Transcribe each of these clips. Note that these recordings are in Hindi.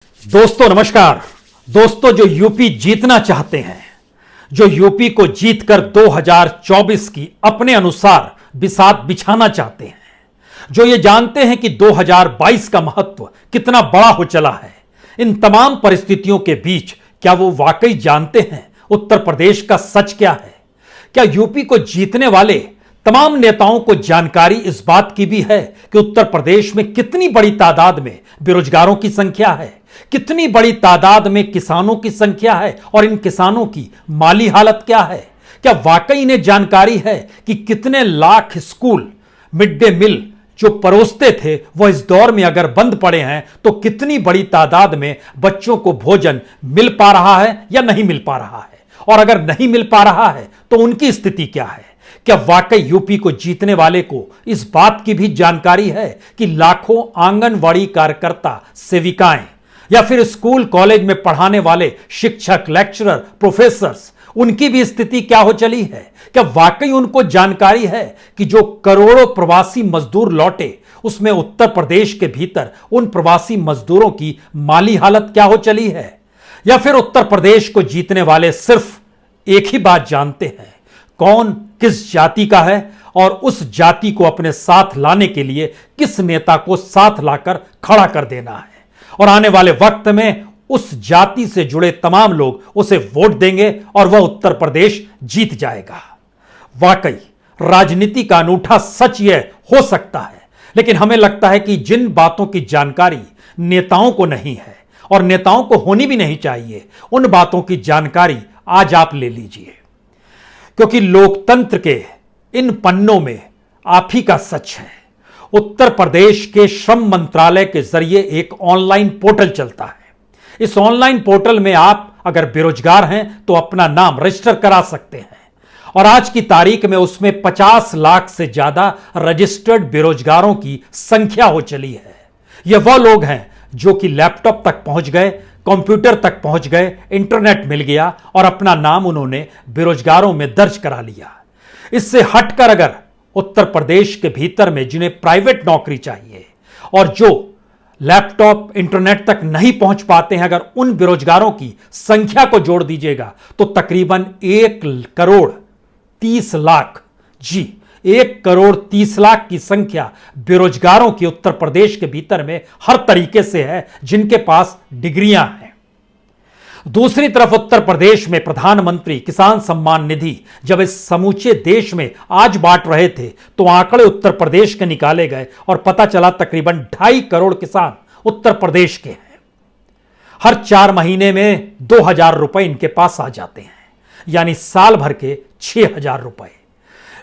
दोस्तों नमस्कार। दोस्तों जो यूपी जीतना चाहते हैं, जो यूपी को जीतकर 2024 की अपने अनुसार बिसात बिछाना चाहते हैं, जो ये जानते हैं कि 2022 का महत्व कितना बड़ा हो चला है, इन तमाम परिस्थितियों के बीच क्या वो वाकई जानते हैं उत्तर प्रदेश का सच क्या है? क्या यूपी को जीतने वाले तमाम नेताओं को जानकारी इस बात की भी है कि उत्तर प्रदेश में कितनी बड़ी तादाद में बेरोजगारों की संख्या है, कितनी बड़ी तादाद में किसानों की संख्या है और इन किसानों की माली हालत क्या है? क्या वाकई इन्हें जानकारी है कि कितने lakh school mid day meal जो परोसते थे वो इस दौर में अगर बंद पड़े हैं तो कितनी बड़ी तादाद में बच्चों को भोजन मिल पा रहा है या नहीं मिल पा रहा है? और अगर नहीं मिल पा रहा है तो उनकी स्थिति क्या है? क्या वाकई यूपी को जीतने वाले को इस बात की भी जानकारी है कि लाखों आंगनवाड़ी कार्यकर्ता, सेविकाएं या फिर स्कूल कॉलेज में पढ़ाने वाले शिक्षक, लेक्चरर, प्रोफेसर्स, उनकी भी स्थिति क्या हो चली है? क्या वाकई उनको जानकारी है कि जो करोड़ों प्रवासी मजदूर लौटे उसमें उत्तर प्रदेश के भीतर उन प्रवासी मजदूरों की माली हालत क्या हो चली है? या फिर उत्तर प्रदेश को जीतने वाले सिर्फ एक ही बात जानते हैं, कौन किस जाति का है और उस जाति को अपने साथ लाने के लिए किस नेता को साथ लाकर खड़ा कर देना है, और आने वाले वक्त में उस जाति से जुड़े तमाम लोग उसे वोट देंगे और वह उत्तर प्रदेश जीत जाएगा। वाकई राजनीति का अनूठा सच यह हो सकता है, लेकिन हमें लगता है कि जिन बातों की जानकारी नेताओं को नहीं है और नेताओं को होनी भी नहीं चाहिए, उन बातों की जानकारी आज आप ले लीजिए, क्योंकि लोकतंत्र के इन पन्नों में आप ही का सच है। उत्तर प्रदेश के श्रम मंत्रालय के जरिए एक ऑनलाइन पोर्टल चलता है। इस ऑनलाइन पोर्टल में आप अगर बेरोजगार हैं तो अपना नाम रजिस्टर करा सकते हैं, और आज की तारीख में उसमें 50 लाख से ज्यादा रजिस्टर्ड बेरोजगारों की संख्या हो चली है। यह वह लोग हैं जो कि लैपटॉप तक पहुंच गए, कंप्यूटर तक पहुंच गए, इंटरनेट मिल गया और अपना नाम उन्होंने बेरोजगारों में दर्ज करा लिया। इससे हटकर अगर उत्तर प्रदेश के भीतर में जिन्हें प्राइवेट नौकरी चाहिए और जो लैपटॉप, इंटरनेट तक नहीं पहुंच पाते हैं, अगर उन बेरोजगारों की संख्या को जोड़ दीजिएगा तो तकरीबन 1,30,00,000, जी 1,30,00,000 की संख्या बेरोजगारों की उत्तर प्रदेश के भीतर में हर तरीके से है, जिनके पास डिग्रियां हैं। दूसरी तरफ उत्तर प्रदेश में प्रधानमंत्री किसान सम्मान निधि जब इस समूचे देश में आज बांट रहे थे तो आंकड़े उत्तर प्रदेश के निकाले गए और पता चला तकरीबन 2.5 करोड़ किसान उत्तर प्रदेश के हैं। हर 4 महीने में 2,000 रुपए इनके पास आ जाते हैं, यानी साल भर के 6,000 रुपए।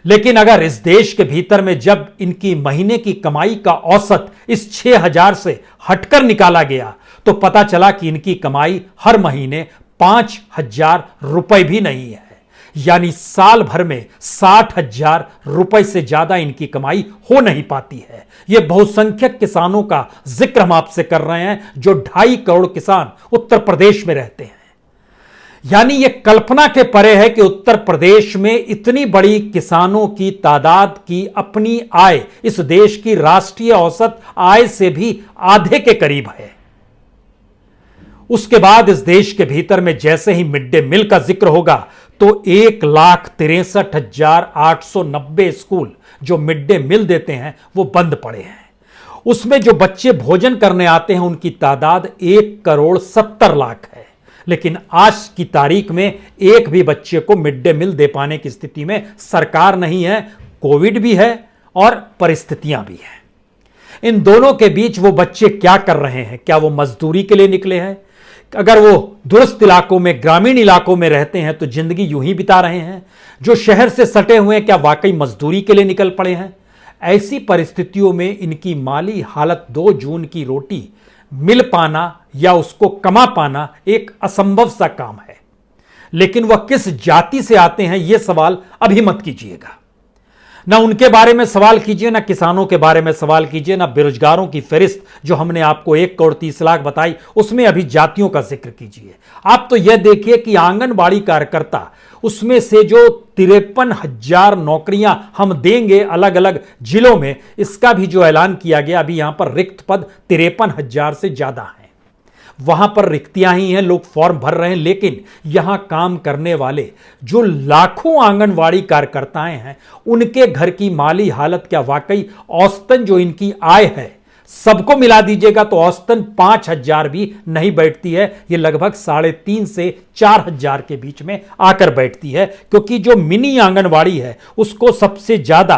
लेकिन अगर इस देश के भीतर में जब इनकी महीने की कमाई का औसत इस 6,000 से हटकर निकाला गया तो पता चला कि इनकी कमाई हर महीने 5,000 रुपए भी नहीं है, यानी साल भर में 60,000 रुपए से ज्यादा इनकी कमाई हो नहीं पाती है। यह बहुसंख्यक किसानों का जिक्र हम आपसे कर रहे हैं जो 2.5 करोड़ किसान उत्तर प्रदेश में रहते हैं। यानी यह कल्पना के परे है कि उत्तर प्रदेश में इतनी बड़ी किसानों की तादाद की अपनी आय इस देश की राष्ट्रीय औसत आय से भी आधे के करीब है। उसके बाद इस देश के भीतर में जैसे ही मिड डे मील का जिक्र होगा तो 1,63,890 स्कूल जो मिड डे मील देते हैं वो बंद पड़े हैं। उसमें जो बच्चे भोजन करने आते हैं उनकी तादाद 1,70,00,000 है, लेकिन आज की तारीख में एक भी बच्चे को मिड डे मील दे पाने की स्थिति में सरकार नहीं है। कोविड भी है और परिस्थितियां भी हैं। इन दोनों के बीच वो बच्चे क्या कर रहे हैं? क्या वो मजदूरी के लिए निकले हैं? अगर वो दूरस्थ इलाकों में, ग्रामीण इलाकों में रहते हैं तो जिंदगी यूं ही बिता रहे हैं। जो शहर से सटे हुए हैं क्या वाकई मजदूरी के लिए निकल पड़े हैं? ऐसी परिस्थितियों में इनकी माली हालत 2 जून की रोटी मिल पाना या उसको कमा पाना एक असंभव सा काम है। लेकिन वह किस जाति से आते हैं यह सवाल अभी मत कीजिएगा। ना उनके बारे में सवाल कीजिए, ना किसानों के बारे में सवाल कीजिए, ना बेरोजगारों की फहरिस्त जो हमने आपको 1,30,00,000 बताई उसमें अभी जातियों का जिक्र कीजिए। आप तो यह देखिए कि आंगनबाड़ी कार्यकर्ता, उसमें से जो 53,000 नौकरियां हम देंगे अलग अलग जिलों में, इसका भी जो ऐलान किया गया, अभी यहां पर रिक्त पद 53,000 से ज्यादा हैं। वहां पर रिक्तियां ही हैं, लोग फॉर्म भर रहे हैं, लेकिन यहां काम करने वाले जो लाखों आंगनवाड़ी कार्यकर्ताएं हैं, उनके घर की माली हालत क्या वाकई औसतन जो इनकी आय है सबको मिला दीजिएगा तो औसतन 5,000 भी नहीं बैठती है। ये लगभग 3,500 से 4,000 के बीच में आकर बैठती है, क्योंकि जो मिनी आंगनवाड़ी है उसको सबसे ज्यादा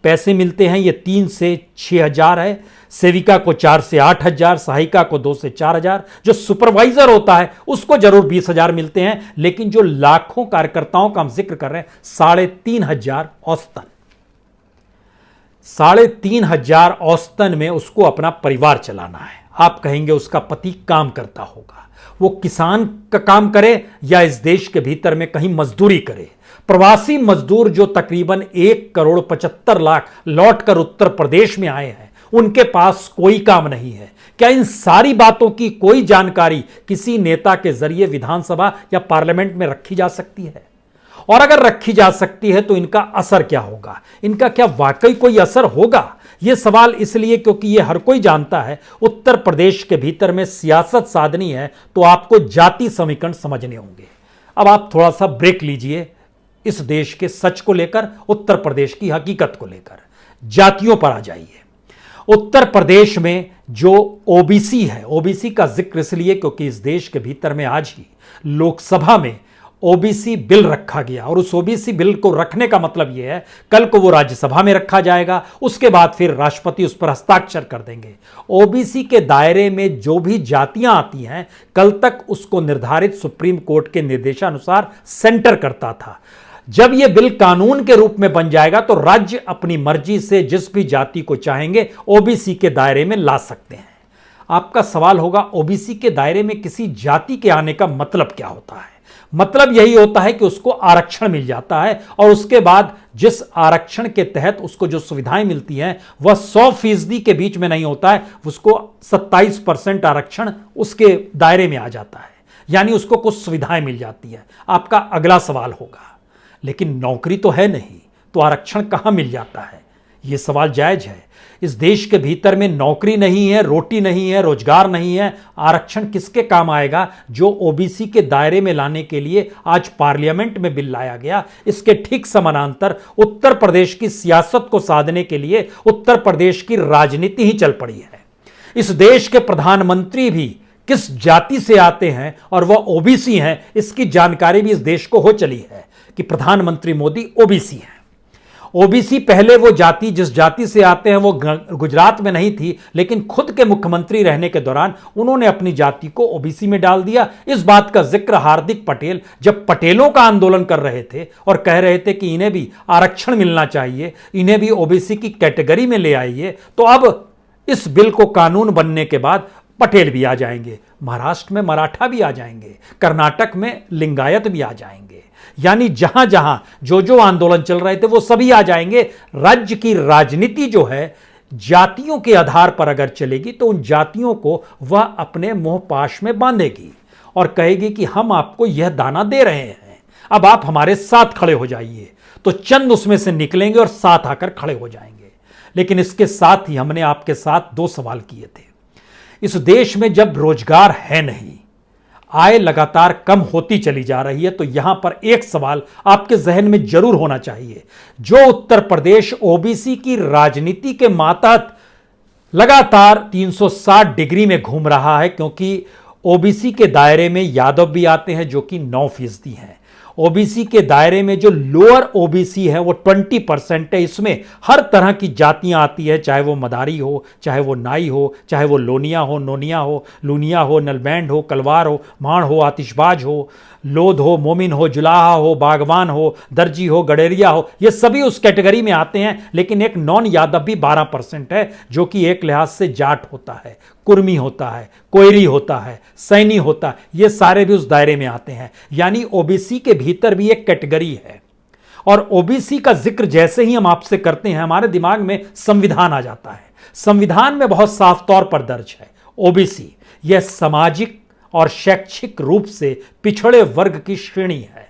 पैसे मिलते हैं, ये 3 से 6,000 है, सेविका को 4 से 8,000, सहायिका को 2 से 4,000, जो सुपरवाइजर होता है उसको जरूर 20,000 मिलते हैं, लेकिन जो लाखों कार्यकर्ताओं का हम जिक्र कर रहे हैं 3,500 औसतन, 3,500 औसतन में उसको अपना परिवार चलाना है। आप कहेंगे उसका पति काम करता होगा, वो किसान का काम करे या इस देश के भीतर में कहीं मजदूरी करे। प्रवासी मजदूर जो तकरीबन 1,75,00,000 लौटकर उत्तर प्रदेश में आए हैं, उनके पास कोई काम नहीं है। क्या इन सारी बातों की कोई जानकारी किसी नेता के जरिए विधानसभा या पार्लियामेंट में रखी जा सकती है? और अगर रखी जा सकती है तो इनका असर क्या होगा? इनका क्या वाकई कोई असर होगा? यह सवाल इसलिए क्योंकि यह हर कोई जानता है उत्तर प्रदेश के भीतर में सियासत साधनी है तो आपको जाति समीकरण समझने होंगे। अब आप थोड़ा सा ब्रेक लीजिए इस देश के सच को लेकर, उत्तर प्रदेश की हकीकत को लेकर, जातियों पर आ जाइए। उत्तर प्रदेश में जो ओबीसी है, ओबीसी का जिक्र इसलिए क्योंकि इस देश के भीतर में आज ही लोकसभा में ओबीसी बिल रखा गया, और उस ओबीसी बिल को रखने का मतलब यह है कल को वो राज्यसभा में रखा जाएगा, उसके बाद फिर राष्ट्रपति उस पर हस्ताक्षर कर देंगे। ओबीसी के दायरे में जो भी जातियां आती हैं, कल तक उसको निर्धारित सुप्रीम कोर्ट के निर्देशानुसार सेंटर करता था। जब यह बिल कानून के रूप में बन जाएगा तो राज्य अपनी मर्जी से जिस भी जाति को चाहेंगे ओबीसी के दायरे में ला सकते हैं। आपका सवाल होगा ओबीसी के दायरे में किसी जाति के आने का मतलब क्या होता है? मतलब यही होता है कि उसको आरक्षण मिल जाता है, और उसके बाद जिस आरक्षण के तहत उसको जो सुविधाएं मिलती हैं वह 100% के बीच में नहीं होता है, उसको 27% आरक्षण उसके दायरे में आ जाता है, यानी उसको कुछ सुविधाएं मिल जाती है। आपका अगला सवाल होगा लेकिन नौकरी तो है नहीं, तो आरक्षण कहां मिल जाता है? यह सवाल जायज है। इस देश के भीतर में नौकरी नहीं है, रोटी नहीं है, रोजगार नहीं है, आरक्षण किसके काम आएगा? जो ओबीसी के दायरे में लाने के लिए आज पार्लियामेंट में बिल लाया गया, इसके ठीक समानांतर उत्तर प्रदेश की सियासत को साधने के लिए उत्तर प्रदेश की राजनीति ही चल पड़ी है। इस देश के प्रधानमंत्री भी किस जाति से आते हैं और वह ओबीसी हैं, इसकी जानकारी भी इस देश को हो चली है कि प्रधानमंत्री मोदी ओबीसी हैं। ओबीसी पहले वो जाति जिस जाति से आते हैं वो गुजरात में नहीं थी, लेकिन खुद के मुख्यमंत्री रहने के दौरान उन्होंने अपनी जाति को ओबीसी में डाल दिया। इस बात का जिक्र हार्दिक पटेल जब पटेलों का आंदोलन कर रहे थे और कह रहे थे कि इन्हें भी आरक्षण मिलना चाहिए, इन्हें भी ओबीसी की कैटेगरी में ले आइए, तो अब इस बिल को कानून बनने के बाद पटेल भी आ जाएंगे, महाराष्ट्र में मराठा भी आ जाएंगे, कर्नाटक में लिंगायत भी आ जाएंगे, यानी जहां जहां जो जो आंदोलन चल रहे थे वो सभी आ जाएंगे। राज्य की राजनीति जो है जातियों के आधार पर अगर चलेगी तो उन जातियों को वह अपने मुंह पाश में बांधेगी और कहेगी कि हम आपको यह दाना दे रहे हैं, अब आप हमारे साथ खड़े हो जाइए। तो चंद उसमें से निकलेंगे और साथ आकर खड़े हो जाएंगे। लेकिन इसके साथ ही हमने आपके साथ 2 सवाल किए थे। इस देश में जब रोजगार है नहीं, आय लगातार कम होती चली जा रही है, तो यहां पर एक सवाल आपके जहन में जरूर होना चाहिए। जो उत्तर प्रदेश ओबीसी की राजनीति के मातहत लगातार 360 डिग्री में घूम रहा है, क्योंकि ओबीसी के दायरे में यादव भी आते हैं जो कि 9% हैं। ओबीसी के दायरे में जो लोअर ओबीसी है वो 20% है। इसमें हर तरह की जातियां आती है, चाहे वो मदारी हो, चाहे वो नाई हो, चाहे वो लोनिया हो, नोनिया हो, लूनिया हो, नलबैंड हो, कलवार हो, माण हो, आतिशबाज हो, लोध हो, मोमिन हो, जुलाहा हो, बागवान हो, दर्जी हो, गडेरिया हो, ये सभी उस कैटेगरी में आते हैं। लेकिन एक नॉन यादव भी 12% है, जो कि एक लिहाज से जाट होता है, कुर्मी होता है, कोयरी होता है, सैनी होता है, ये सारे भी उस दायरे में आते हैं। यानी ओबीसी के भीतर भी एक कैटेगरी है। और ओबीसी का जिक्र जैसे ही हम आपसे करते हैं हमारे दिमाग में संविधान आ जाता है। संविधान में बहुत साफ तौर पर दर्ज है ओबीसी यह सामाजिक और शैक्षिक रूप से पिछड़े वर्ग की श्रेणी है।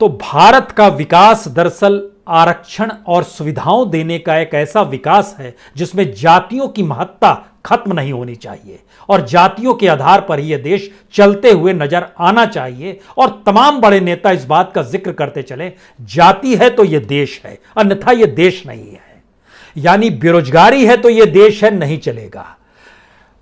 तो भारत का विकास दरअसल आरक्षण और सुविधाओं देने का एक ऐसा विकास है जिसमें जातियों की महत्ता खत्म नहीं होनी चाहिए और जातियों के आधार पर ही यह देश चलते हुए नजर आना चाहिए। और तमाम बड़े नेता इस बात का जिक्र करते चले, जाति है तो यह देश है, अन्यथा यह देश नहीं है। यानी बेरोजगारी है तो यह देश है, नहीं चलेगा।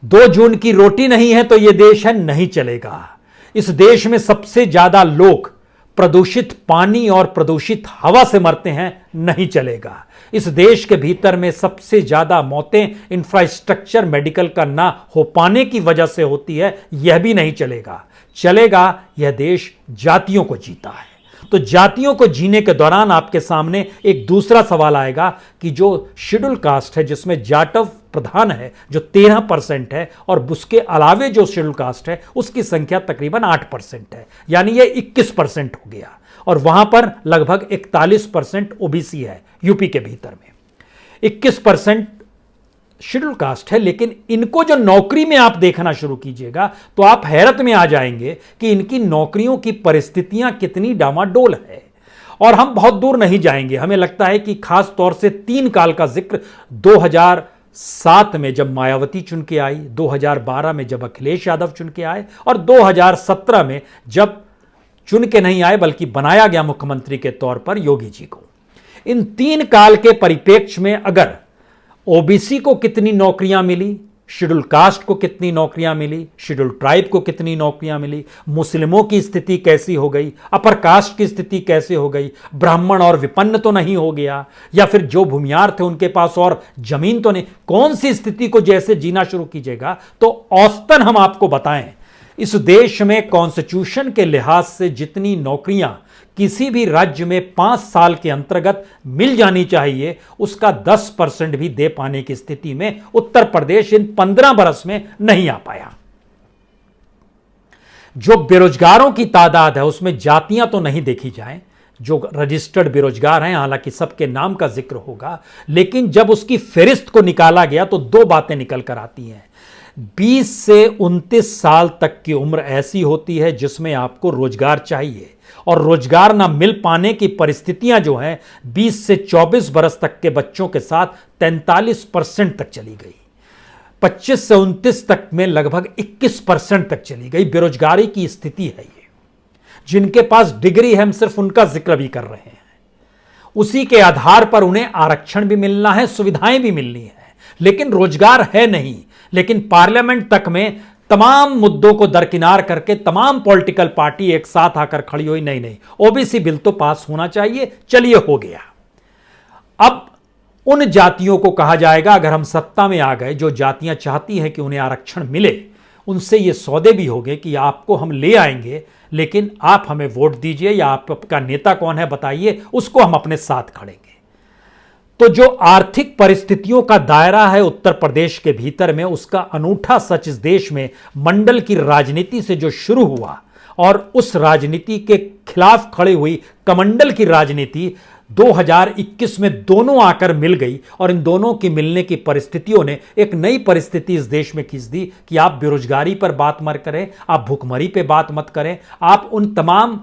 2 जून की रोटी नहीं है तो यह देश है, नहीं चलेगा। इस देश में सबसे ज्यादा लोग प्रदूषित पानी और प्रदूषित हवा से मरते हैं, नहीं चलेगा। इस देश के भीतर में सबसे ज्यादा मौतें इंफ्रास्ट्रक्चर मेडिकल का ना हो पाने की वजह से होती है, यह भी नहीं चलेगा। चलेगा, यह देश जातियों को जीता है। तो जातियों को जीने के दौरान आपके सामने एक दूसरा सवाल आएगा कि जो शेड्यूल कास्ट है, जिसमें जाटव प्रधान है जो 13% है, और उसके अलावे जो शेड्यूल कास्ट है उसकी संख्या तकरीबन 8% है, यानी यह 21% हो गया। और वहां पर लगभग 41% ओबीसी है यूपी के भीतर में। 21% शेड्यूल कास्ट है, लेकिन इनको जो नौकरी में आप देखना शुरू कीजिएगा तो आप हैरत में आ जाएंगे कि इनकी नौकरियों की परिस्थितियां कितनी डामाडोल है। और हम बहुत दूर नहीं जाएंगे, हमें लगता है कि खास तौर से 3 काल का जिक्र 2007 में जब मायावती चुन के आई, 2012 में जब अखिलेश यादव चुन के आए, और 2017 में जब चुन के नहीं आए बल्कि बनाया गया मुख्यमंत्री के तौर पर योगी जी को। इन 3 काल के परिप्रेक्ष्य में अगर ओबीसी को कितनी नौकरियां मिली, शेड्यूल कास्ट को कितनी नौकरियां मिली, शेड्यूल ट्राइब को कितनी नौकरियां मिली, मुस्लिमों की स्थिति कैसी हो गई, अपर कास्ट की स्थिति कैसे हो गई, ब्राह्मण और विपन्न तो नहीं हो गया, या फिर जो भूमियार थे उनके पास और जमीन तो नहीं, कौन सी स्थिति को जैसे जीना शुरू कीजिएगा तो औसतन हम आपको बताएं, इस देश में कॉन्स्टिट्यूशन के लिहाज से जितनी नौकरियां किसी भी राज्य में 5 साल के अंतर्गत मिल जानी चाहिए, उसका 10% भी दे पाने की स्थिति में उत्तर प्रदेश इन 15 बरस में नहीं आ पाया। जो बेरोजगारों की तादाद है उसमें जातियां तो नहीं देखी जाएं, जो रजिस्टर्ड बेरोजगार हैं, हालांकि सबके नाम का जिक्र होगा, लेकिन जब उसकी फेरिस्त को निकाला गया तो 2 बातें निकल कर आती हैं। 20 से 29 साल तक की उम्र ऐसी होती है जिसमें आपको रोजगार चाहिए, और रोजगार ना मिल पाने की परिस्थितियां जो हैं 20 से 24 बरस तक के बच्चों के साथ 43% तक चली गई। 25 से 29 तक में लगभग 21% तक चली गई। बेरोजगारी की स्थिति है ये। जिनके पास डिग्री है हम सिर्फ उनका जिक्र भी कर रहे हैं। उसी के आधार पर उन्हें आरक्षण भी मिलना है, सुविधाएं भी मिलनी है, लेकिन रोजगार है नहीं। लेकिन पार्लियामेंट तक में तमाम मुद्दों को दरकिनार करके तमाम पॉलिटिकल पार्टी एक साथ आकर खड़ी हुई, नहीं ओबीसी बिल तो पास होना चाहिए, चलिए हो गया। अब उन जातियों को कहा जाएगा, अगर हम सत्ता में आ गए, जो जातियां चाहती हैं कि उन्हें आरक्षण मिले, उनसे ये सौदे भी हो गए कि आपको हम ले आएंगे, लेकिन आप हमें वोट दीजिए, या आपका नेता कौन है बताइए, उसको हम अपने साथ खड़ेंगे। तो जो आर्थिक परिस्थितियों का दायरा है उत्तर प्रदेश के भीतर में, उसका अनूठा सच इस देश में मंडल की राजनीति से जो शुरू हुआ और उस राजनीति के खिलाफ खड़ी हुई कमंडल की राजनीति 2021 में दोनों आकर मिल गई, और इन दोनों की मिलने की परिस्थितियों ने एक नई परिस्थिति इस देश में खींच दी कि आप बेरोजगारी पर बात मत करें, आप भुखमरी पे बात मत करें, आप उन तमाम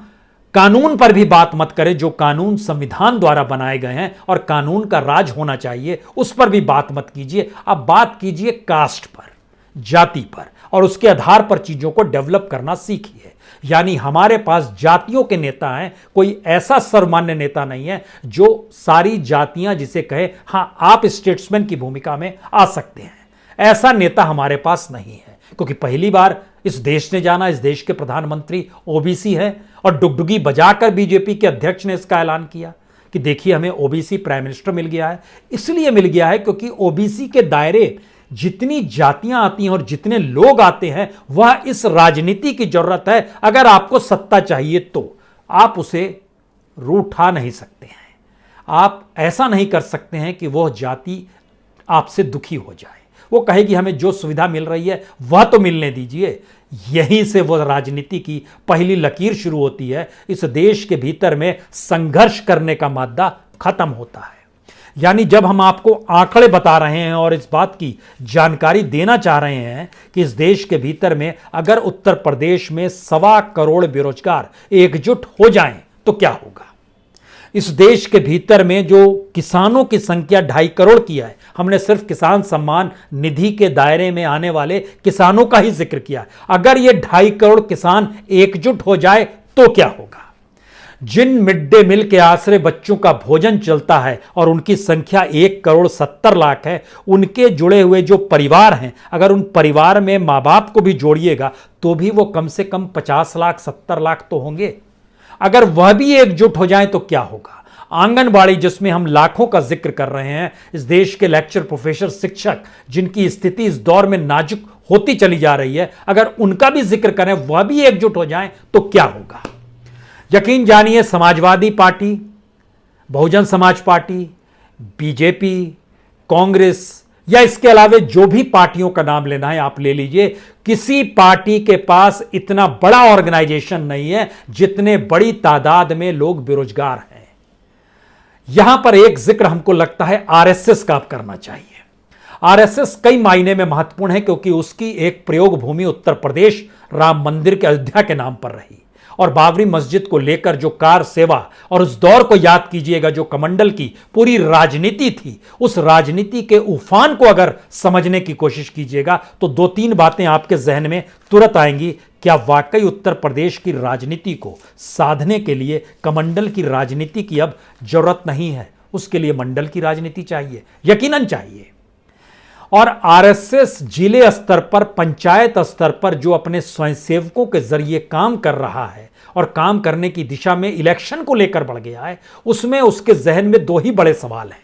कानून पर भी बात मत करें जो कानून संविधान द्वारा बनाए गए हैं और कानून का राज होना चाहिए, उस पर भी बात मत कीजिए। आप बात कीजिए कास्ट पर, जाति पर, और उसके आधार पर चीजों को डेवलप करना सीखिए। यानी हमारे पास जातियों के नेता हैं, कोई ऐसा सर्वमान्य नेता नहीं है जो सारी जातियां जिसे कहे हां आप स्टेट्समैन की भूमिका में आ सकते हैं। ऐसा नेता हमारे पास नहीं है, क्योंकि पहली बार इस देश ने जाना, इस देश के प्रधानमंत्री ओबीसी है, और डुगडुगी बजाकर बीजेपी के अध्यक्ष ने इसका ऐलान किया कि देखिए हमें ओबीसी प्राइम मिनिस्टर मिल गया है। इसलिए मिल गया है क्योंकि ओबीसी के दायरे जितनी जातियां आती हैं और जितने लोग आते हैं, वह इस राजनीति की जरूरत है। अगर आपको सत्ता चाहिए तो आप उसे रूठा नहीं सकते हैं, आप ऐसा नहीं कर सकते हैं कि वह जाति आपसे दुखी हो जाए, वो कहेगी हमें जो सुविधा मिल रही है वह तो मिलने दीजिए। यहीं से वो राजनीति की पहली लकीर शुरू होती है। इस देश के भीतर में संघर्ष करने का मादा खत्म होता है। यानी जब हम आपको आंकड़े बता रहे हैं और इस बात की जानकारी देना चाह रहे हैं कि इस देश के भीतर में अगर उत्तर प्रदेश में 1.25 करोड़ बेरोजगार एकजुट हो जाएं तो क्या होगा। इस देश के भीतर में जो किसानों की संख्या 2.5 करोड़ की है, हमने सिर्फ किसान सम्मान निधि के दायरे में आने वाले किसानों का ही जिक्र किया। अगर ये 2.5 करोड़ किसान एकजुट हो जाए तो क्या होगा? जिन मिड डे मील के आश्रय बच्चों का भोजन चलता है और उनकी संख्या 1 करोड़ 70 लाख है, उनके जुड़े हुए जो परिवार हैं, अगर उन परिवार में मां बाप को भी जोड़िएगा तो भी वो कम से कम 50 लाख 70 लाख तो होंगे। अगर वह भी एकजुट हो जाए तो क्या होगा? आंगनबाड़ी, जिसमें हम लाखों का जिक्र कर रहे हैं, इस देश के लेक्चर प्रोफेसर, शिक्षक, जिनकी स्थिति इस दौर में नाजुक होती चली जा रही है, अगर उनका भी जिक्र करें, वह भी एकजुट हो जाएं तो क्या होगा? यकीन जानिए, Samajwadi party, Bahujan Samaj party, BJP, Congress या इसके अलावा जो भी पार्टियों का नाम लेना है आप ले लीजिए, किसी पार्टी के पास इतना बड़ा ऑर्गेनाइजेशन नहीं है जितने बड़ी तादाद में लोग बेरोजगार हैं। यहां पर एक जिक्र हमको लगता है आरएसएस का आप करना चाहिए। आरएसएस कई मायने में महत्वपूर्ण है क्योंकि उसकी एक प्रयोग भूमि उत्तर प्रदेश राम मंदिर के अयोध्या के नाम पर रही और बाबरी मस्जिद को लेकर जो कार सेवा और उस दौर को याद कीजिएगा, जो कमंडल की पूरी राजनीति थी, उस राजनीति के उफान को अगर समझने की कोशिश कीजिएगा तो 2-3 बातें आपके जहन में तुरंत आएंगी। क्या वाकई उत्तर प्रदेश की राजनीति को साधने के लिए कमंडल की राजनीति की अब जरूरत नहीं है? उसके लिए मंडल की राजनीति चाहिए, यकीनन चाहिए। और आरएसएस जिले स्तर पर, पंचायत स्तर पर जो अपने स्वयंसेवकों के जरिए काम कर रहा है और काम करने की दिशा में इलेक्शन को लेकर बढ़ गया है, उसमें उसके जहन में 2 ही बड़े सवाल हैं।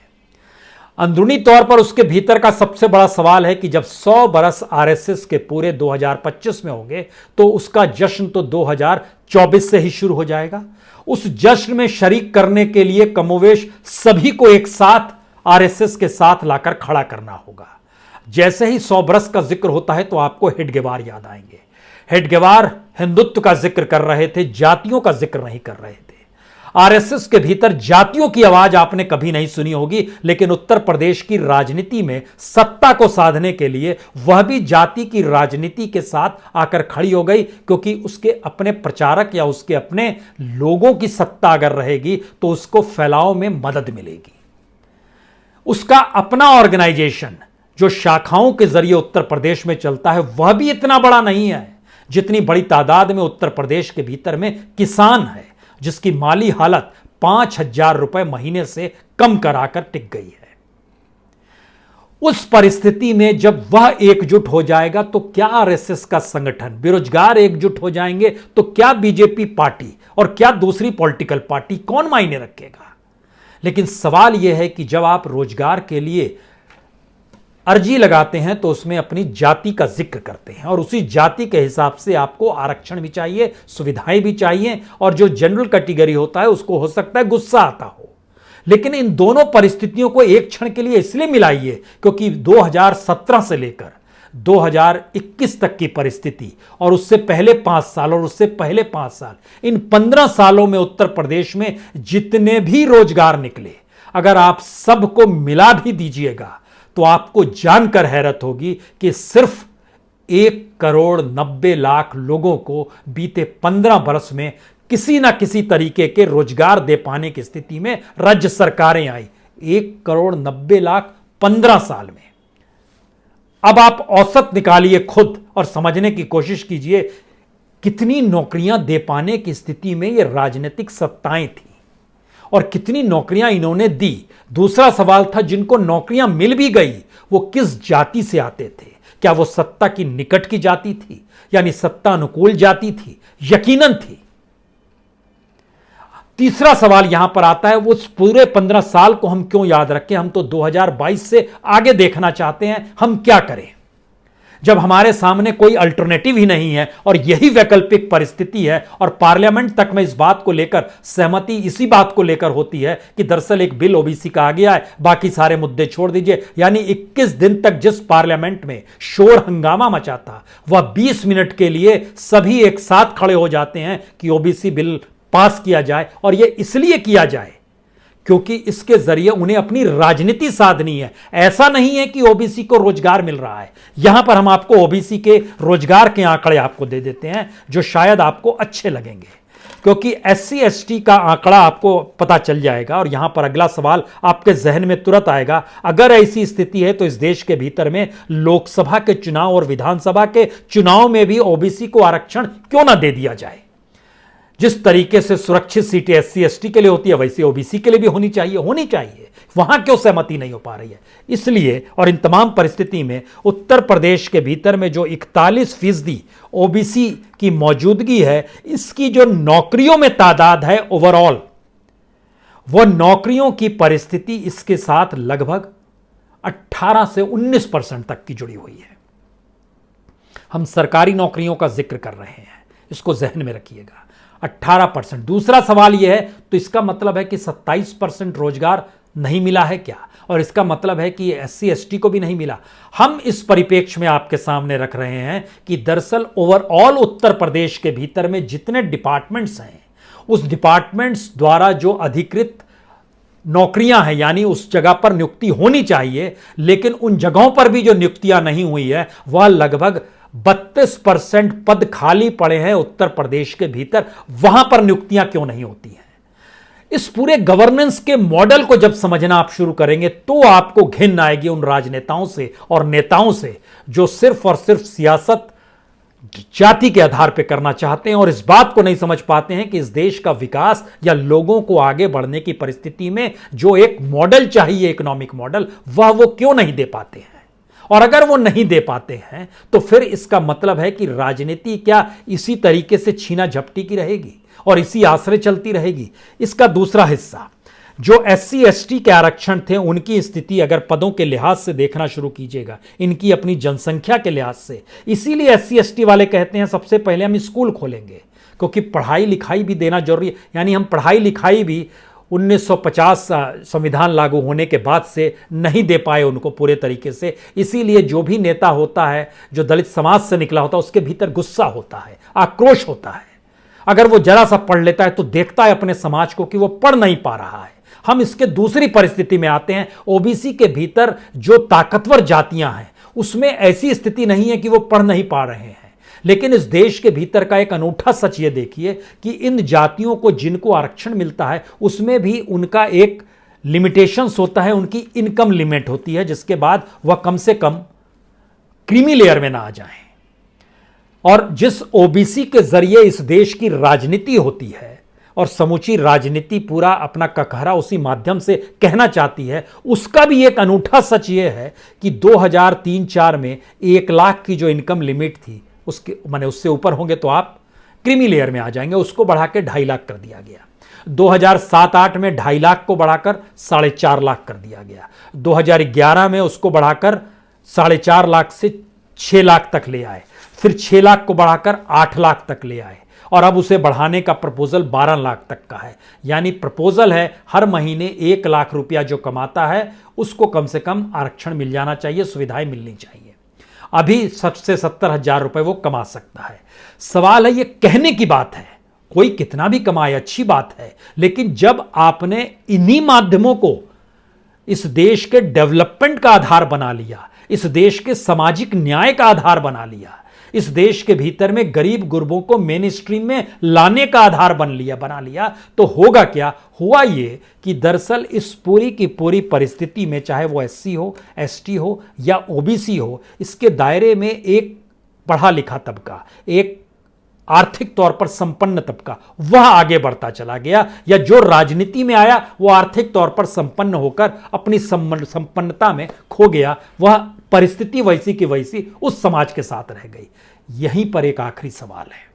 अंदरूनी तौर पर उसके भीतर का सबसे बड़ा सवाल है कि जब 100 बरस आरएसएस के पूरे 2025 में होंगे तो उसका जश्न तो 2024 से ही शुरू हो जाएगा। उस जश्न में शरीक करने के लिए कमोवेश सभी को एक साथ आरएसएस के साथ लाकर खड़ा करना होगा। जैसे ही 100 बरस का जिक्र होता है तो आपको हेडगेवार याद आएंगे। हेडगेवार हिंदुत्व का जिक्र कर रहे थे, जातियों का जिक्र नहीं कर रहे थे। आरएसएस के भीतर जातियों की आवाज आपने कभी नहीं सुनी होगी, लेकिन उत्तर प्रदेश की राजनीति में सत्ता को साधने के लिए वह भी जाति की राजनीति के साथ आकर खड़ी हो गई, क्योंकि उसके अपने प्रचारक या उसके अपने लोगों की सत्ता अगर रहेगी तो उसको फैलाव में मदद मिलेगी। उसका अपना ऑर्गेनाइजेशन जो शाखाओं के जरिए उत्तर प्रदेश में चलता है वह भी इतना बड़ा नहीं है जितनी बड़ी तादाद में उत्तर प्रदेश के भीतर में किसान है, जिसकी माली हालत 5,000 रुपए महीने से कम कराकर टिक गई है। उस परिस्थिति में जब वह एकजुट हो जाएगा तो क्या आरएसएस का संगठन, बेरोजगार एकजुट हो जाएंगे तो क्या बीजेपी पार्टी और क्या दूसरी पॉलिटिकल पार्टी, कौन मायने रखेगा? लेकिन सवाल यह है कि जब आप रोजगार के लिए अर्जी लगाते हैं तो उसमें अपनी जाति का जिक्र करते हैं और उसी जाति के हिसाब से आपको आरक्षण भी चाहिए, सुविधाएं भी चाहिए, और जो जनरल कैटेगरी होता है उसको हो सकता है गुस्सा आता हो। लेकिन इन दोनों परिस्थितियों को एक क्षण के लिए इसलिए मिलाइए क्योंकि 2017 से लेकर 2021 तक की परिस्थिति और उससे पहले 5 साल और उससे पहले 5 साल, इन 15 सालों में उत्तर प्रदेश में जितने भी रोजगार निकले, अगर आप सबको मिला भी दीजिएगा तो आपको जानकर हैरत होगी कि सिर्फ 1 करोड़ 90 लाख लोगों को बीते 15 बरस में किसी ना किसी तरीके के रोजगार दे पाने की स्थिति में राज्य सरकारें आई। 1 करोड़ 90 लाख 15 साल में। अब आप औसत निकालिए खुद और समझने की कोशिश कीजिए कितनी नौकरियां दे पाने की स्थिति में ये राजनीतिक सत्ताएं थी और कितनी नौकरियां इन्होंने दी। दूसरा सवाल था, जिनको नौकरियां मिल भी गई वो किस जाति से आते थे? क्या वो सत्ता की निकट की जाति थी, यानी सत्ता अनुकूल जाति थी? यकीनन थी। तीसरा सवाल यहां पर आता है, वो पूरे 15 साल को हम क्यों याद रखें? हम तो 2022 से आगे देखना चाहते हैं। हम क्या करें जब हमारे सामने कोई अल्टरनेटिव ही नहीं है और यही वैकल्पिक परिस्थिति है? और पार्लियामेंट तक में इस बात को लेकर सहमति इसी बात को लेकर होती है कि दरअसल एक बिल ओबीसी का आ गया है, बाकी सारे मुद्दे छोड़ दीजिए। यानी 21 दिन तक जिस पार्लियामेंट में शोर हंगामा मचा था, वह 20 मिनट के लिए सभी एक साथ खड़े हो जाते हैं कि ओबीसी बिल पास किया जाए। और यह इसलिए किया जाए क्योंकि इसके जरिए उन्हें अपनी राजनीति साधनी है। ऐसा नहीं है कि ओबीसी को रोजगार मिल रहा है। यहां पर हम आपको ओबीसी के रोजगार के आंकड़े आपको दे देते हैं जो शायद आपको अच्छे लगेंगे। क्योंकि SC ST का आंकड़ा आपको पता चल जाएगा। और यहां पर अगला सवाल आपके जहन में तुरंत आएगा, अगर ऐसी स्थिति है तो इस देश के भीतर में लोकसभा के चुनाव और विधानसभा के चुनाव में भी OBC को आरक्षण क्यों ना दे दिया जाए। जिस तरीके से सुरक्षित सीटें SC ST के लिए होती है वैसे OBC के लिए भी होनी चाहिए। वहां क्यों सहमति नहीं हो पा रही है? इसलिए और इन तमाम परिस्थिति में उत्तर प्रदेश के भीतर में जो 41% OBC की मौजूदगी है, इसकी जो नौकरियों में तादाद है ओवरऑल, वह नौकरियों की परिस्थिति इसके साथ लगभग 18 से 19% तक की जुड़ी हुई है। हम सरकारी नौकरियों का जिक्र कर रहे हैं, इसको जहन में रखिएगा। 18%। दूसरा सवाल यह है, तो इसका मतलब है कि 27% रोजगार नहीं मिला है क्या? और इसका मतलब है कि SC ST को भी नहीं मिला। हम इस परिप्रेक्ष्य में आपके सामने रख रहे हैं कि दरअसल ओवरऑल उत्तर प्रदेश के भीतर में जितने डिपार्टमेंट्स हैं, उस डिपार्टमेंट्स द्वारा जो अधिकृत नौकरियां हैं, यानी उस जगह पर नियुक्ति होनी चाहिए, लेकिन उन जगहों पर भी जो नियुक्तियां नहीं हुई है, वह लगभग 32% पद खाली पड़े हैं उत्तर प्रदेश के भीतर। वहां पर नियुक्तियां क्यों नहीं होती हैं? इस पूरे गवर्नेंस के मॉडल को जब समझना आप शुरू करेंगे तो आपको घिन आएगी उन राजनेताओं से और नेताओं से जो सिर्फ और सिर्फ सियासत जाति के आधार पर करना चाहते हैं और इस बात को नहीं समझ पाते हैं कि इस देश का विकास या लोगों को आगे बढ़ने की परिस्थिति में जो एक मॉडल चाहिए, इकोनॉमिक मॉडल, वह वो क्यों नहीं दे पाते हैं। और अगर वो नहीं दे पाते हैं तो फिर इसका मतलब है कि राजनीति क्या इसी तरीके से छीना झपटी की रहेगी और इसी आश्रय चलती रहेगी। इसका दूसरा हिस्सा, जो SC ST के आरक्षण थे, उनकी स्थिति अगर पदों के लिहाज से देखना शुरू कीजिएगा, इनकी अपनी जनसंख्या के लिहाज से, इसीलिए SC ST वाले कहते हैं सबसे पहले हम स्कूल खोलेंगे, क्योंकि पढ़ाई लिखाई भी देना जरूरी है। यानी हम पढ़ाई लिखाई भी 1950 संविधान लागू होने के बाद से नहीं दे पाए उनको पूरे तरीके से। इसीलिए जो भी नेता होता है, जो दलित समाज से निकला होता है, उसके भीतर गुस्सा होता है, आक्रोश होता है। अगर वो जरा सा पढ़ लेता है तो देखता है अपने समाज को कि वो पढ़ नहीं पा रहा है। हम इसके दूसरी परिस्थिति में आते हैं, OBC के भीतर जो ताकतवर जातियां हैं उसमें ऐसी स्थिति नहीं है कि वो पढ़ नहीं पा रहे हैं। लेकिन इस देश के भीतर का एक अनूठा सच ये देखिए कि इन जातियों को जिनको आरक्षण मिलता है उसमें भी उनका एक लिमिटेशंस होता है, उनकी इनकम लिमिट होती है, जिसके बाद वह कम से कम क्रीमी लेयर में ना आ जाएं। और जिस OBC के जरिए इस देश की राजनीति होती है और समूची राजनीति पूरा अपना ककहरा उसी माध्यम से कहना चाहती है, उसका भी एक अनूठा सच ये है कि 2003-04 में 1 लाख की जो इनकम लिमिट थी, उसके माने उससे ऊपर होंगे तो आप क्रीमी लेयर में आ जाएंगे, उसको बढ़ा के 2.5 लाख कर दिया गया। 2007-08 में 2.5 लाख को बढ़ाकर 4.5 लाख कर दिया गया। 2011 में उसको बढ़ाकर 4.5 लाख से 6 लाख तक ले आए, फिर 6 लाख को बढ़ाकर 8 लाख तक ले आए और अब उसे बढ़ाने का प्रपोजल 12 लाख तक का है। यानी प्रपोजल है हर महीने 1 लाख रुपया जो कमाता है उसको कम से कम आरक्षण मिल जाना चाहिए, सुविधाएं मिलनी चाहिए। अभी सबसे 70,000 रुपए वो कमा सकता है। सवाल है, ये कहने की बात है, कोई कितना भी कमाए अच्छी बात है, लेकिन जब आपने इन्हीं माध्यमों को इस देश के डेवलपमेंट का आधार बना लिया, इस देश के सामाजिक न्याय का आधार बना लिया, इस देश के भीतर में गरीब गुरबों को मेन स्ट्रीम में लाने का आधार बना लिया, तो होगा क्या? हुआ ये कि दरअसल इस पूरी की पूरी परिस्थिति में, चाहे वो SC हो, ST हो या OBC हो, इसके दायरे में एक पढ़ा लिखा तबका, एक आर्थिक तौर पर संपन्न तबका, वह आगे बढ़ता चला गया, या जो राजनीति में आया वो आर्थिक तौर पर संपन्न होकर अपनी संपन्नता में खो गया। वह परिस्थिति वैसी की वैसी उस समाज के साथ रह गई। यहीं पर एक आखिरी सवाल है,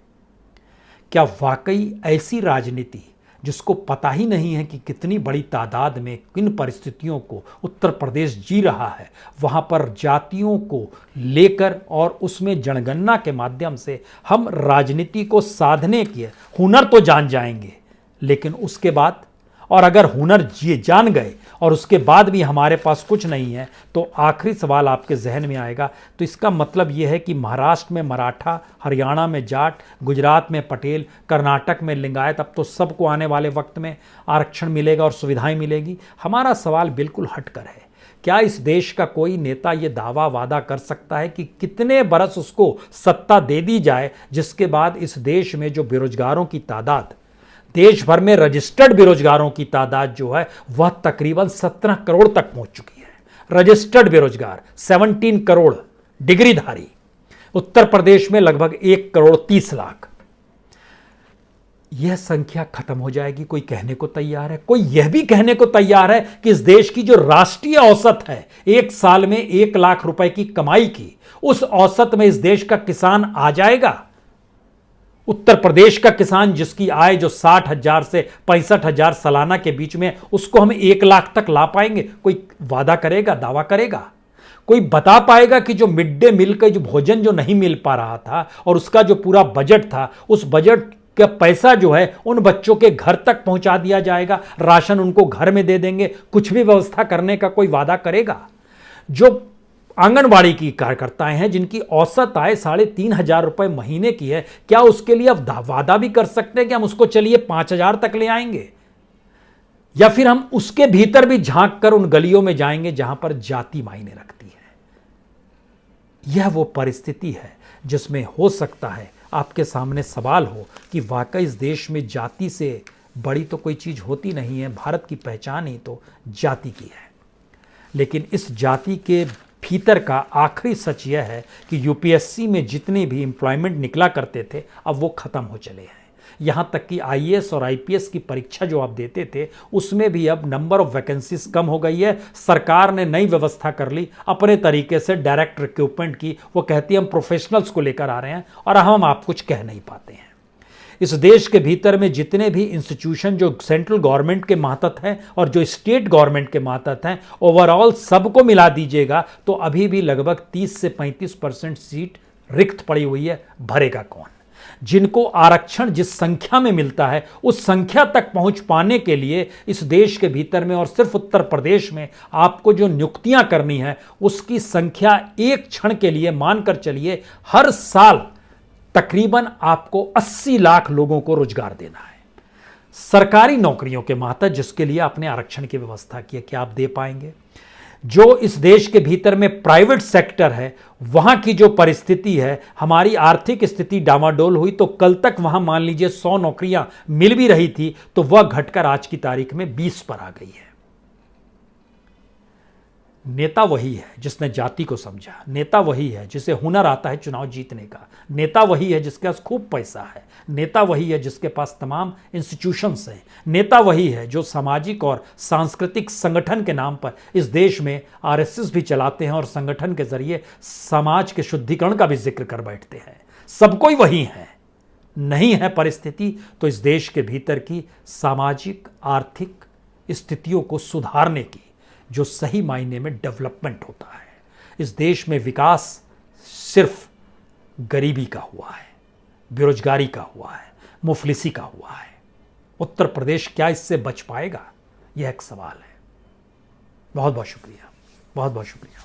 क्या वाकई ऐसी राजनीति जिसको पता ही नहीं है कि कितनी बड़ी तादाद में किन परिस्थितियों को उत्तर प्रदेश जी रहा है, वहां पर जातियों को लेकर और उसमें जनगणना के माध्यम से हम राजनीति को साधने के हुनर तो जान जाएंगे, लेकिन उसके बाद, और अगर हुनर ये जान गए और उसके बाद भी हमारे पास कुछ नहीं है, तो आखिरी सवाल आपके जहन में आएगा, तो इसका मतलब यह है कि महाराष्ट्र में मराठा, हरियाणा में जाट, गुजरात में पटेल, कर्नाटक में लिंगायत, अब तो सबको आने वाले वक्त में आरक्षण मिलेगा और सुविधाएं मिलेगी। हमारा सवाल बिल्कुल हटकर है क्या इस देश का कोई नेता यह दावा वादा कर सकता है कि कितने बरस उसको सत्ता दे दी जाए जिसके बाद इस देश में जो बेरोजगारों की तादाद, देश भर में रजिस्टर्ड बेरोजगारों की तादाद जो है वह तकरीबन 17 करोड़ तक पहुंच चुकी है। रजिस्टर्ड बेरोजगार 17 करोड़ डिग्रीधारी। उत्तर प्रदेश में लगभग 1 करोड़ 30 लाख। यह संख्या खत्म हो जाएगी, कोई कहने को तैयार है? कोई यह भी कहने को तैयार है कि इस देश की जो राष्ट्रीय औसत है, एक साल में 1 लाख रुपए की कमाई की, उस औसत में इस देश का किसान आ जाएगा? उत्तर प्रदेश का किसान जिसकी आय जो 60,000 से 65,000 सालाना के बीच में, उसको हम 1 लाख तक ला पाएंगे? कोई वादा करेगा, दावा करेगा? कोई बता पाएगा कि जो मिड डे मील का जो भोजन जो नहीं मिल पा रहा था और उसका जो पूरा बजट था, उस बजट का पैसा जो है उन बच्चों के घर तक पहुंचा दिया जाएगा, राशन उनको घर में दे देंगे? कुछ भी व्यवस्था करने का कोई वादा करेगा? जो आंगनबाड़ी की कार्यकर्ताएं हैं जिनकी औसत आय 3,500 रुपए महीने की है, क्या उसके लिए अब वादा भी कर सकते हैं कि हम उसको चलिए 5,000 तक ले आएंगे? या फिर हम उसके भीतर भी झांक कर उन गलियों में जाएंगे जहां पर जाति मायने रखती है? यह वो परिस्थिति है जिसमें हो सकता है आपके सामने सवाल हो कि वाकई इस देश में जाति से बड़ी तो कोई चीज होती नहीं है, भारत की पहचान ही तो जाति की है। लेकिन इस जाति के भीतर का आखिरी सच यह है कि यूपीएससी में जितने भी एम्प्लॉयमेंट निकला करते थे अब वो खत्म हो चले हैं। यहां तक कि आईएएस और आईपीएस की परीक्षा जो आप देते थे उसमें भी अब नंबर ऑफ वैकेंसीज कम हो गई है। सरकार ने नई व्यवस्था कर ली अपने तरीके से, डायरेक्ट रिक्रूटमेंट की। वो कहती है हम प्रोफेशनल्स को लेकर आ रहे हैं और हम आप कुछ कह नहीं पाते हैं। इस देश के भीतर में जितने भी इंस्टीट्यूशन जो सेंट्रल गवर्नमेंट के मातहत हैं और जो स्टेट गवर्नमेंट के मातहत हैं, ओवरऑल सबको मिला दीजिएगा तो अभी भी लगभग 30 से 35% सीट रिक्त पड़ी हुई है। भरेगा कौन? जिनको आरक्षण जिस संख्या में मिलता है उस संख्या तक पहुंच पाने के लिए इस देश के भीतर में और सिर्फ उत्तर प्रदेश में आपको जो नियुक्तियां करनी है उसकी संख्या एक क्षण के लिए मानकर चलिए हर साल तकरीबन आपको 80 लाख लोगों को रोजगार देना है। सरकारी नौकरियों के मातहत जिसके लिए आपने आरक्षण की व्यवस्था की है, क्या आप दे पाएंगे? जो इस देश के भीतर में प्राइवेट सेक्टर है वहां की जो परिस्थिति है, हमारी आर्थिक स्थिति डामाडोल हुई तो कल तक वहां मान लीजिए 100 नौकरियां मिल भी रही थी तो वह घटकर आज की तारीख में 20 पर आ गई है। नेता वही है जिसने जाति को समझा, नेता वही है जिसे हुनर आता है चुनाव जीतने का, नेता वही है जिसके पास खूब पैसा है, नेता वही है जिसके पास तमाम इंस्टीट्यूशंस हैं, नेता वही है जो सामाजिक और सांस्कृतिक संगठन के नाम पर इस देश में आरएसएस भी चलाते हैं और संगठन के जरिए समाज के शुद्धिकरण का भी जिक्र कर बैठते हैं। सब कोई वही है। नहीं है परिस्थिति तो इस देश के भीतर की सामाजिक आर्थिक स्थितियों को सुधारने की जो सही मायने में डेवलपमेंट होता है। इस देश में विकास सिर्फ गरीबी का हुआ है, बेरोजगारी का हुआ है, मुफलिसी का हुआ है। उत्तर प्रदेश क्या इससे बच पाएगा? यह एक सवाल है। बहुत बहुत शुक्रिया, बहुत बहुत शुक्रिया।